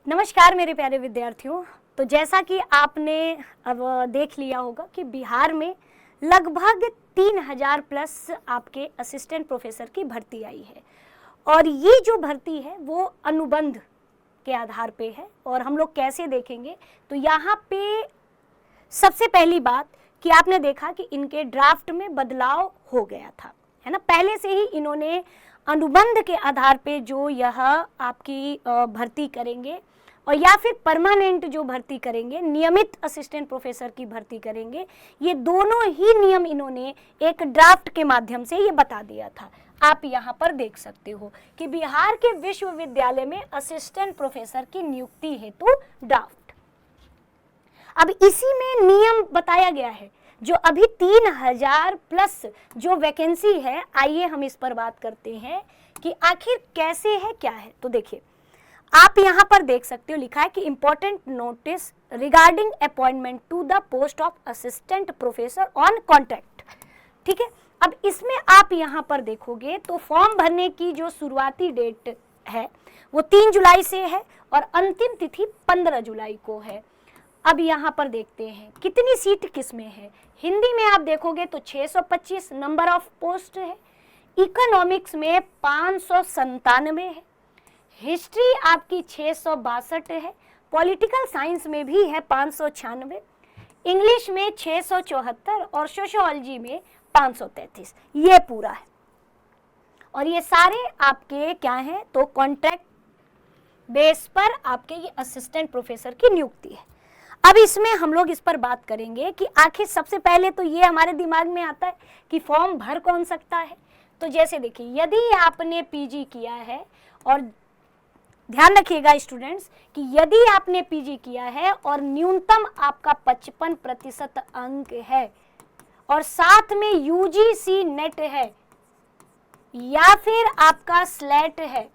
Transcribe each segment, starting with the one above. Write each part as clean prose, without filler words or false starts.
नमस्कार मेरे प्यारे विद्यार्थियों। तो जैसा कि आपने अब देख लिया होगा कि बिहार में लगभग 3000 प्लस आपके असिस्टेंट प्रोफेसर की भर्ती आई है और ये जो भर्ती है वो अनुबंध के आधार पे है। और हम लोग कैसे देखेंगे तो यहाँ पे सबसे पहली बात कि आपने देखा कि इनके ड्राफ्ट में बदलाव हो गया था, है ना। पहले से ही इन्होंने अनुबंध के आधार पे जो यह आपकी भर्ती करेंगे और या फिर परमानेंट जो भर्ती करेंगे, नियमित असिस्टेंट प्रोफेसर की भर्ती करेंगे, ये दोनों ही नियम इन्होंने एक ड्राफ्ट के माध्यम से ये बता दिया था। आप यहाँ पर देख सकते हो कि बिहार के विश्वविद्यालय में असिस्टेंट प्रोफेसर की नियुक्ति हेतु ड्राफ्ट। अब इसी में नियम बताया गया है जो अभी 3000 प्लस जो वैकेंसी है। आइए हम इस पर बात करते हैं कि आखिर कैसे है, क्या है। तो देखिए, आप यहाँ पर देख सकते हो लिखा है कि important notice regarding appointment to the post of assistant professor on contract. ठीक है, अब इसमें आप यहाँ पर देखोगे तो फॉर्म भरने की जो शुरुआती डेट है वो 3 जुलाई से है और अंतिम तिथि 15 जुलाई को है। अब यहाँ पर देखते हैं कितनी सीट किस में है। हिंदी में आप देखोगे तो 625 नंबर ऑफ पोस्ट है, इकोनॉमिक्स में 597 है, हिस्ट्री आपकी 662 है, पॉलिटिकल साइंस में भी है 596, इंग्लिश में 674 और सोशियोलॉजी में 533। ये पूरा है और ये सारे आपके क्या हैं तो कॉन्ट्रैक्ट बेस पर आपके ये असिस्टेंट प्रोफेसर की नियुक्ति है। अब इसमें हम लोग इस पर बात करेंगे कि आखिर सबसे पहले तो ये हमारे दिमाग में आता है कि फॉर्म भर कौन सकता है। तो जैसे देखिए, यदि आपने पीजी किया है, और ध्यान रखिएगा स्टूडेंट्स कि यदि आपने पीजी किया है और न्यूनतम आपका 55% अंक है और साथ में यूजीसी नेट है या फिर आपका स्लेट है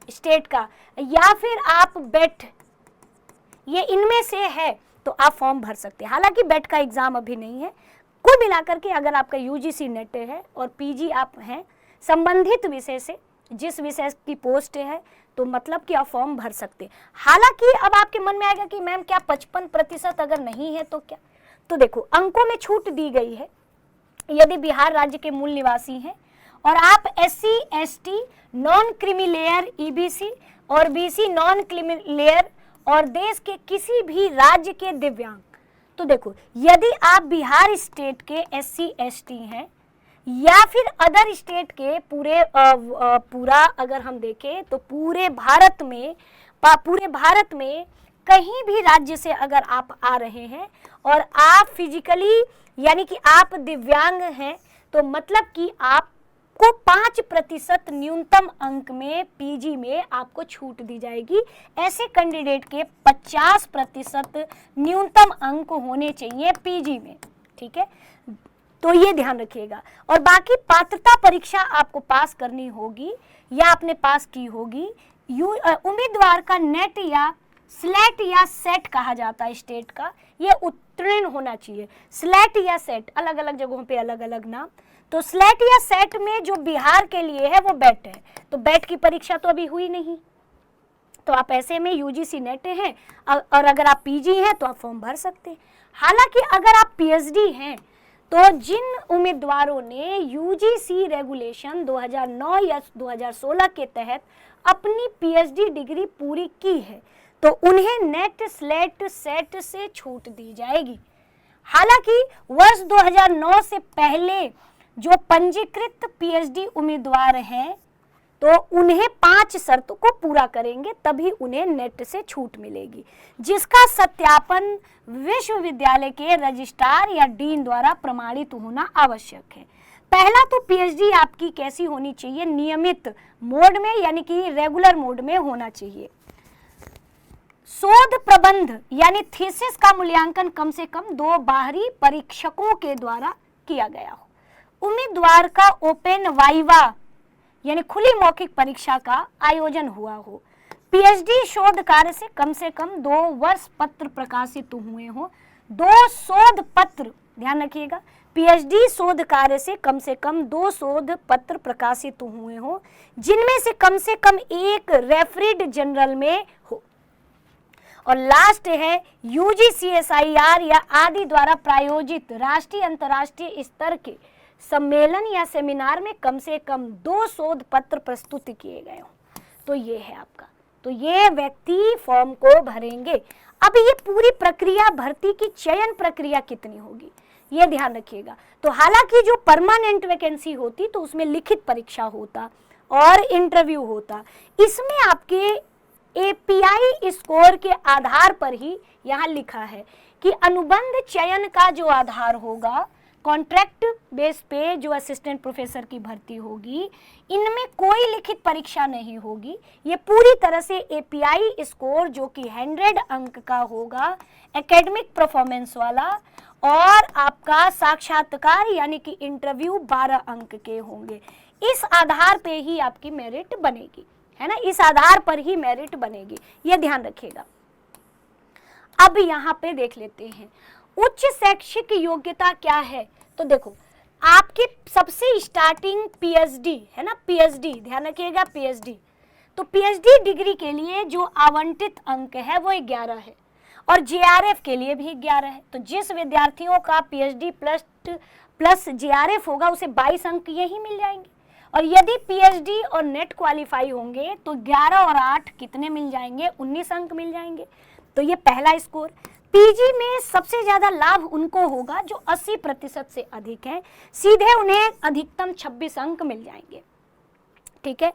स्टेट का या फिर आप बेट, ये इनमें से है तो आप फॉर्म भर सकते हैं। हालांकि बेट का एग्जाम अभी नहीं है। कुल मिलाकर के अगर आपका यूजीसी नेट है और पीजी आप हैं संबंधित विषय से, जिस विषय की पोस्ट है, तो मतलब कि आप फॉर्म भर सकते हैं। हालांकि अब आपके मन में आएगा कि मैम क्या 55% अगर नहीं है तो क्या। तो देखो, अंकों में छूट दी गई है। यदि बिहार राज्य के मूल निवासी हैं और आप SC ST non creamy layer EBC और BC नॉन क्रीमी लेयर और देश के किसी भी राज्य के दिव्यांग, तो देखो, यदि आप बिहार स्टेट के SC ST हैं या फिर अदर स्टेट के पूरा अगर हम देखें तो पूरे भारत में कहीं भी राज्य से अगर आप आ रहे हैं और आप फिजिकली यानी कि आप दिव्यांग हैं, तो मतलब कि आपको 5% न्यूनतम अंक में पीजी में आपको छूट दी जाएगी। ऐसे कैंडिडेट के 50% न्यूनतम अंक होने चाहिए पीजी में। ठीक है, तो ये ध्यान रखिएगा। और बाकी पात्रता परीक्षा आपको पास करनी होगी या आपने पास की होगी। उम्मीदवार का नेट या स्लेट या सेट कहा जाता है स्टेट का, ये उत्तीर्ण होना चाहिए। स्लेट या सेट अलग अलग जगहों पे अलग अलग नाम। तो स्लेट या सेट में जो बिहार के लिए है वो बेट है, तो बेट की परीक्षा तो अभी हुई नहीं, तो आप ऐसे में यूजीसी नेट हैं और अगर आप पीजी हैं तो आप फॉर्म भर सकते हैं। हालांकि अगर आप पीएचडी हैं तो जिन उम्मीदवारों ने यूजीसी रेगुलेशन 2009 या 2016 के तहत अपनी पीएचडी डिग्री पूरी की है तो उन्हें नेट स्लेट सेट से छूट दी जाएगी। हालांकि वर्ष 2009 से पहले जो पंजीकृत पीएचडी उम्मीदवार हैं तो उन्हें 5 शर्तों को पूरा करेंगे तभी उन्हें नेट से छूट मिलेगी, जिसका सत्यापन विश्वविद्यालय के रजिस्ट्रार या डीन द्वारा प्रमाणित होना आवश्यक है। पहला तो पीएचडी आपकी कैसी होनी चाहिए, नियमित मोड में यानी कि रेगुलर मोड में होना चाहिए। शोध प्रबंध यानी थीसिस का मूल्यांकन कम से कम 2 बाहरी परीक्षकों के द्वारा किया गया हो। उम्मीदवार का ओपन वाइवा यानी खुली मौखिक परीक्षा का आयोजन हुआ हो। पीएचडी शोध कार्य से कम 2 वर्ष पत्र प्रकाशित हुए हो। 2 शोध पत्र, ध्यान रखिएगा, पीएचडी शोध कार्य से कम 2 शोध पत्र प्रकाशित हुए हो जिनमें से कम 1 रेफरीड जर्नल में हो। और लास्ट है UGCSIR या आदि द्वारा प्रायोजित राष्ट्रीय अंतर्राष्ट्रीय स्तर के सम्मेलन या सेमिनार में कम से कम 2 शोध पत्र प्रस्तुत किए गए हों। तो ये है आपका, तो ये व्यक्ति फॉर्म को भरेंगे। अब ये पूरी प्रक्रिया, भर्ती की चयन प्रक्रिया कितनी होगी ये ध्यान रखिएगा। तो हालांकि जो परमानेंट वैकेंसी होती तो उसमें लिखित परीक्षा होता और इंटरव्यू होता, इसमें आपके API स्कोर के आधार पर ही यहाँ लिखा है कि अनुबंध चयन का जो आधार होगा, कॉन्ट्रैक्ट बेस पे जो असिस्टेंट प्रोफेसर की भर्ती होगी, इनमें कोई लिखित परीक्षा नहीं होगी। ये पूरी तरह से API स्कोर जो कि 100 अंक का होगा, एकेडमिक परफॉर्मेंस वाला, और आपका साक्षात्कार यानी कि इंटरव्यू 12 अंक के होंगे। इस आधार पे ही आपकी मेरिट बनेगी, है ना, इस आधार पर ही मेरिट बनेगी, ये ध्यान रखिएगा। अब यहाँ पे देख लेते हैं उच्च शैक्षिक योग्यता क्या है। तो देखो आपके सबसे स्टार्टिंग PhD है ना, PhD ध्यान रखिएगा, PhD। तो PhD डिग्री के लिए जो आवंटित अंक है वो 11 है और JRF के लिए भी 11 है। तो जिस विद्यार्थियों का PhD प्लस JRF होगा उसे 22 अंक यही मिल जाएंगे, और यदि PhD और नेट क्वालिफाई होंगे तो 11 और 8 कितने मिल जाएंगे, 19 अंक मिल जाएंगे। तो ये पहला स्कोर। PG में सबसे ज्यादा लाभ उनको होगा जो 80% से अधिक है, सीधे उन्हें अधिकतम 26 अंक मिल जाएंगे, ठीक है।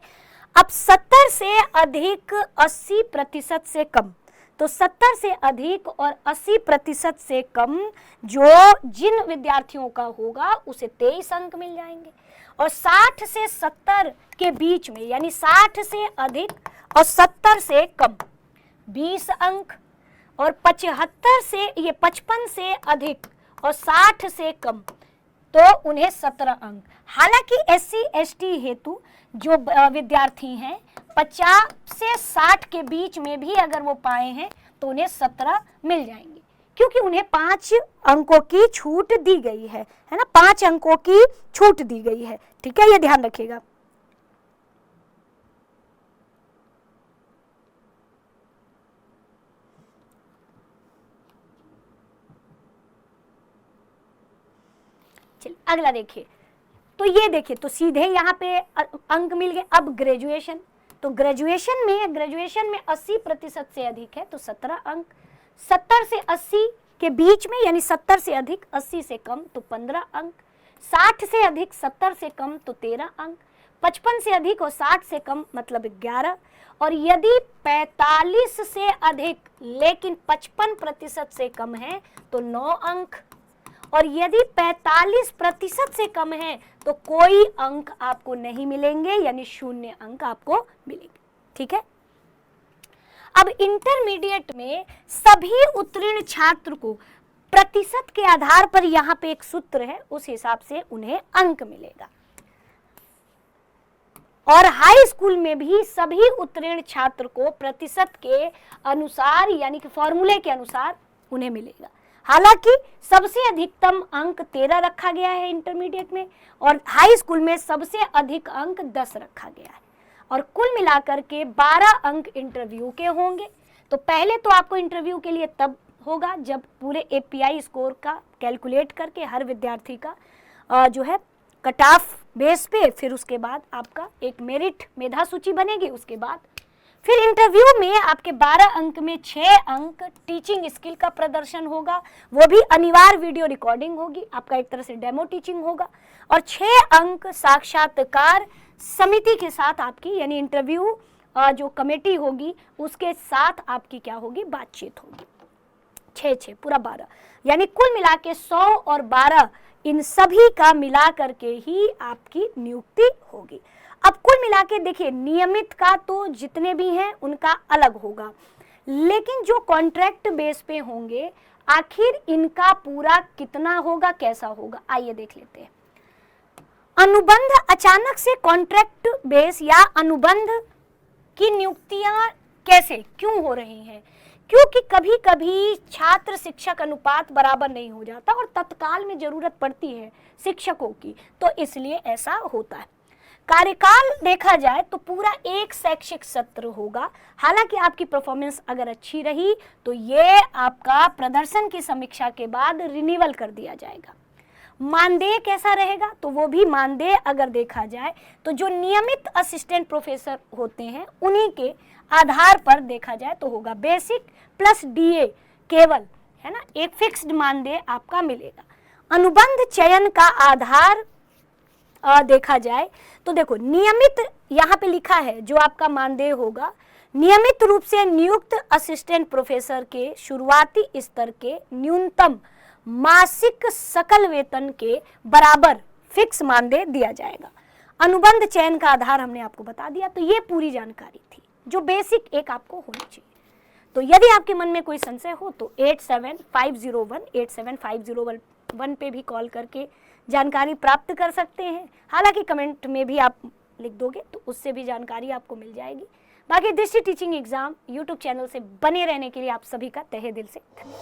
अब 70 से अधिक 80% से कम, तो 70 से अधिक और 80% से कम जो जिन विद्यार्थियों का होगा उसे 23 अंक मिल जाएंगे, और 60 से 70 के बीच में यानी 60 से अधिक और 70 से कम 20 अंक, और 55 से अधिक और 60 से कम तो उन्हें 17 अंक। हालांकि SC ST हेतु जो विद्यार्थी हैं 50 से 60 के बीच में भी अगर वो पाए हैं तो उन्हें 17 मिल जाएंगे, क्योंकि उन्हें 5 अंकों की छूट दी गई है ना, 5 अंकों की छूट दी गई है, ठीक है, ये ध्यान रखिएगा। चलिए अगला देखिए, तो ये देखिए, तो सीधे यहाँ पे अंक मिल गए। अब ग्रेजुएशन, तो ग्रेजुएशन में 80% से अधिक है तो 17 अंक, 70 से 80 के बीच में यानी 70 से अधिक 80 से कम तो 15 अंक, 60 से अधिक 70 से कम तो 13 अंक, 55 से अधिक और 60 से कम मतलब 11, और यदि 45 से अधिक लेकिन 55% से कम है तो 9 अंक, और यदि 45% से कम है तो कोई अंक आपको नहीं मिलेंगे यानी 0 अंक आपको मिलेंगे, ठीक है। अब इंटरमीडिएट में सभी उत्तीर्ण छात्र को प्रतिशत के आधार पर यहाँ पे एक सूत्र है, उस हिसाब से उन्हें अंक मिलेगा, और हाई स्कूल में भी सभी उत्तीर्ण छात्र को प्रतिशत के अनुसार यानी कि फॉर्मूले के अनुसार उन्हें मिलेगा। हालांकि सबसे अधिकतम अंक 13 रखा गया है इंटरमीडिएट में, और हाई स्कूल में सबसे अधिक अंक 10 रखा गया है, और कुल मिलाकर के 12 अंक इंटरव्यू के होंगे। तो पहले तो आपको इंटरव्यू के लिए तब होगा जब पूरे API स्कोर का कैलकुलेट करके हर विद्यार्थी का जो है कट ऑफ बेस पे, फिर उसके बाद आपका एक मेरिट मेधा सूची बनेगी, उसके बाद फिर इंटरव्यू में आपके 12 अंक में 6 अंक टीचिंग स्किल का प्रदर्शन होगा, वो भी अनिवार्य वीडियो रिकॉर्डिंग होगी, आपका एक तरह से डेमो टीचिंग होगा, और 6 अंक साक्षात्कार समिति के साथ आपकी यानी इंटरव्यू जो कमेटी होगी उसके साथ आपकी क्या होगी, बातचीत होगी। 6 पूरा 12 यानी कुल मिला के 100 और 12 इन सभी का मिला करके ही आपकी नियुक्ति होगी। अब कुल मिला के देखिए, नियमित का तो जितने भी हैं उनका अलग होगा, लेकिन जो कॉन्ट्रैक्ट बेस पे होंगे आखिर इनका पूरा कितना होगा, कैसा होगा, आइए देख लेते हैं। अनुबंध अचानक से कॉन्ट्रैक्ट बेस या अनुबंध की नियुक्तियां कैसे क्यों हो रही हैं, क्योंकि कभी कभी छात्र शिक्षक अनुपात बराबर नहीं हो जाता और तत्काल में जरूरत पड़ती है शिक्षकों की, तो इसलिए ऐसा होता है। कार्यकाल देखा जाए तो पूरा एक शैक्षिक सत्र होगा। हालांकि आपकी परफॉर्मेंस अगर अच्छी रही तो ये आपका प्रदर्शन की समीक्षा के बाद रिन्यूअल कर दिया जाएगा। मानदेय कैसा रहेगा, तो वो भी मानदेय अगर देखा जाए तो जो नियमित असिस्टेंट प्रोफेसर होते हैं उन्हीं के आधार पर देखा जाए तो होगा बेसिक प्लस डीए केवल, है ना, एक फिक्स्ड मानदेय आपका मिलेगा। अनुबंध चयन का आधार देखा जाए तो देखो नियमित, यहाँ पे लिखा है जो आपका मानदेय होगा, नियमित रूप से नियुक्त असिस्टेंट प्रोफेसर के शुरुआती स्तर के न्यूनतम मासिक सकल वेतन के बराबर फिक्स मानदेय दिया जाएगा। अनुबंध चयन का आधार हमने आपको बता दिया। तो ये पूरी जानकारी थी जो बेसिक एक आपको होनी चाहिए। तो यदि आपके मन में कोई संशय हो तो 8750187501 पे भी कॉल करके जानकारी प्राप्त कर सकते हैं। हालांकि कमेंट में भी आप लिख दोगे तो उससे भी जानकारी आपको मिल जाएगी। बाकी दृष्टि टीचिंग एग्जाम यूट्यूब चैनल से बने रहने के लिए आप सभी का तहे दिल से धन्यवाद।